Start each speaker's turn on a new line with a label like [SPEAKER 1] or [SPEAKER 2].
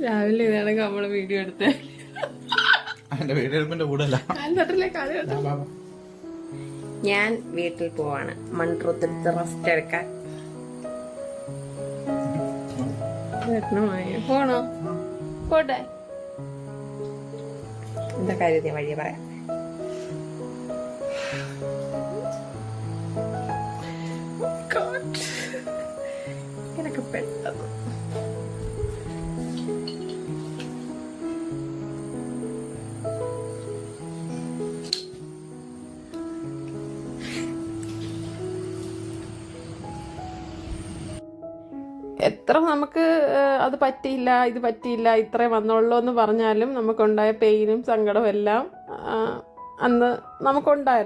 [SPEAKER 1] രാവിലെ ഇതാണെങ്കിൽ നമ്മള് വീഡിയോ എടുത്തേ. ഞാൻ വീട്ടിൽ പോവാണ്, മൺട്രൂത്ത് റെസ്റ്റ് എടുക്കാൻ. പോണോ? പോട്ടെ. എന്താ കാര്യത്തെ വഴിയെ പറയാം. ഇങ്ങനൊക്കെ പെട്ടെന്ന് എത്ര നമുക്ക് അത് പറ്റിയില്ല, ഇത് പറ്റിയില്ല, ഇത്രേ വന്നുള്ളൂ എന്ന് പറഞ്ഞാലും നമുക്കുണ്ടായ പെയിനും സങ്കടവും എല്ലാം അന്ന് നമുക്കുണ്ടായിരുന്നു.